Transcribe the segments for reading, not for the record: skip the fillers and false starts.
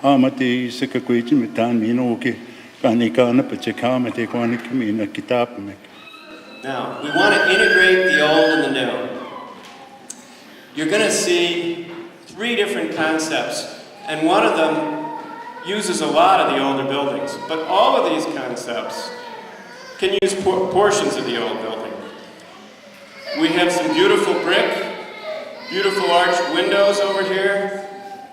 Amati Sikakwich Mitan Minoki, Panikana Pachakama, take one Kamina Kitapmek. Now, we want to integrate the old and the new. You're going to see 3 different concepts, and one of them uses a lot of the older buildings, but all of these concepts can use portions of the old building. We have some beautiful brick, beautiful arched windows over here,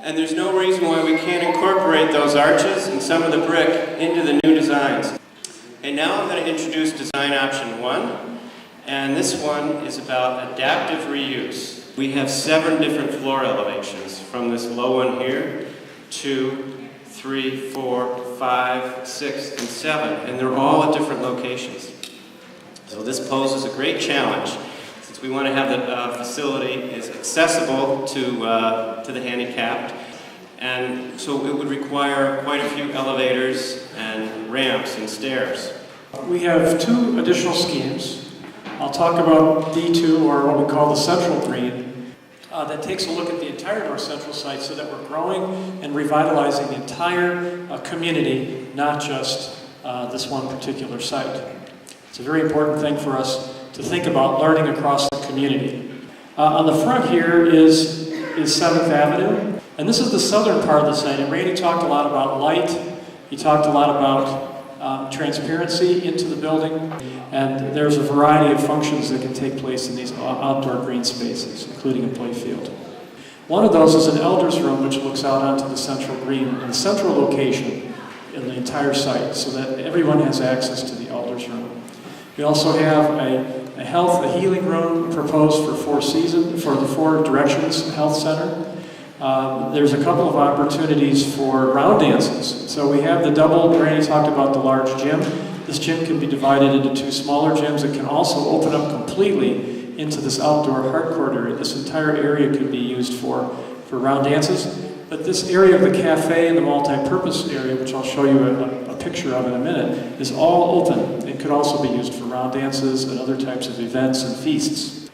and there's no reason why we can't incorporate those arches and some of the brick into the new designs. And now I'm going to introduce design option 1, and this one is about adaptive reuse. We have 7 different floor elevations, from this low one here, 2, 3, 4, 5, 6, and 7, and they're all at different locations. So this poses a great challenge, since we want to have the facility is accessible to the handicapped, and so it would require quite a few elevators and ramps and stairs. We have 2 additional schemes. I'll talk about D2, or what we call the central green, that takes a look at the entire North Central site so that we're growing and revitalizing the entire community, not just this one particular site. It's a very important thing for us to think about learning across the community. On the front here is 7th Avenue, and this is the southern part of the site, and Randy talked a lot about light. He talked a lot about transparency into the building, and there's a variety of functions that can take place in these outdoor green spaces, including a play field. One of those is an elders room which looks out onto the central green in a central location in the entire site so that everyone has access to the elders room. We also have a healing room proposed for the 4 Directions Health Center. There's a couple of opportunities for round dances. So we have the double, Randy talked about the large gym. This gym can be divided into 2 smaller gyms. It can also open up completely into this outdoor hardcourt area. This entire area could be used for round dances. But this area of the cafe and the multi-purpose area, which I'll show you a picture of in a minute, is all open. It could also be used for round dances and other types of events and feasts.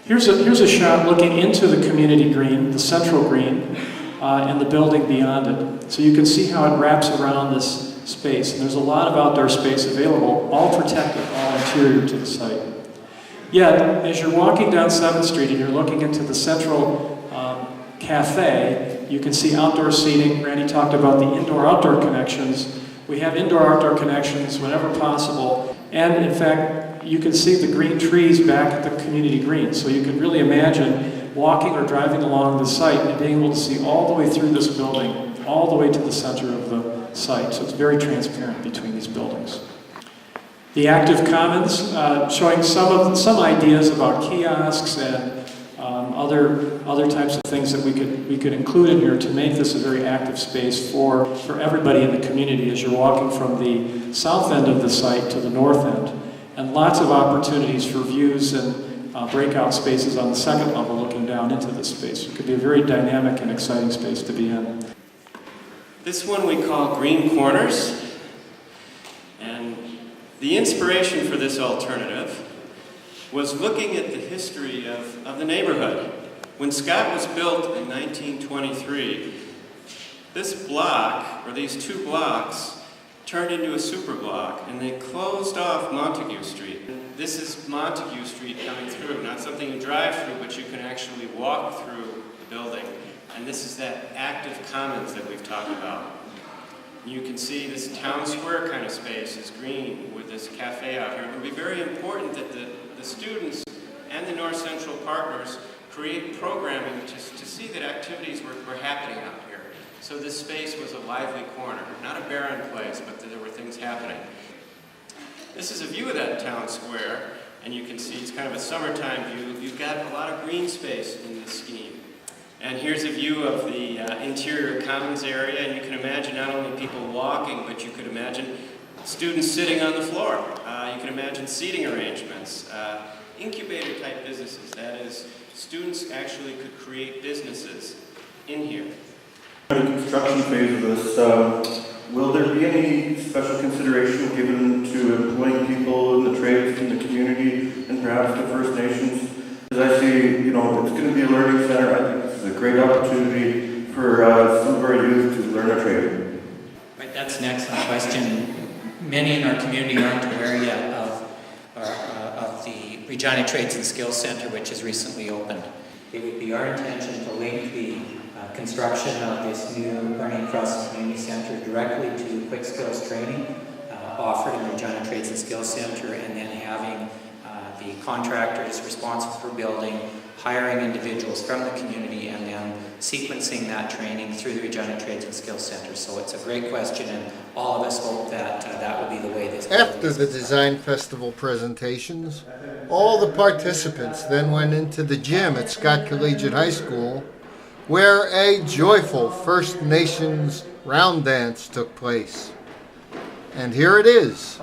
Here's a shot looking into the community green, the central green, and the building beyond it. So you can see how it wraps around this space. And there's a lot of outdoor space available, all protected, all interior to the site. Yet, as you're walking down 7th Street and you're looking into the central cafe, you can see outdoor seating. Randy talked about the indoor-outdoor connections. We have indoor-outdoor connections whenever possible. And in fact, you can see the green trees back at the community green. So you can really imagine walking or driving along the site and being able to see all the way through this building, all the way to the center of the site. So it's very transparent between these buildings. The active commons, showing some ideas about kiosks and other types of things that we could include in here to make this a very active space for everybody in the community as you're walking from the south end of the site to the north end. And lots of opportunities for views and breakout spaces on the 2nd level looking down into this space. It could be a very dynamic and exciting space to be in. This one we call Green Corners. And the inspiration for this alternative was looking at the history of the neighborhood. When Scott was built in 1923, this block, or these 2 blocks, turned into a super block, and they closed off Montague Street. This is Montague Street coming through, not something you drive through, but you can actually walk through the building. And this is that active commons that we've talked about. You can see this town square kind of space is green with this cafe out here. It would be very important that the students and the North Central partners create programming to see that activities were happening out here. So this space was a lively corner, not a barren place, but that there were things happening. This is a view of that town square, and you can see it's kind of a summertime view. You've got a lot of green space in this scheme. And here's a view of the interior commons area, and you can imagine not only people walking, but you could imagine students sitting on the floor. You can imagine seating arrangements, incubator-type businesses. That is, students actually could create businesses in here. In the construction phase of this, will there be any special consideration given to employing people in the trades in the community and perhaps the First Nations? As I see, it's going to be a learning center. I think this is a great opportunity for some of our youth That's an excellent question. Many in our community aren't aware yet of the Regina Trades and Skills Center, which has recently opened. It would be our intention to link the construction of this new Learning Cross Community Center directly to quick skills training offered in the Regina Trades and Skills Center, and then having the contractors responsible for building, hiring individuals from the community, and then sequencing that training through the Regina Trades and Skills Center. So it's a great question, and all of us hope that that will be the way this goes. After the Design Festival presentations, all the participants then went into the gym at Scott Collegiate High School, where a joyful First Nations round dance took place. And here it is,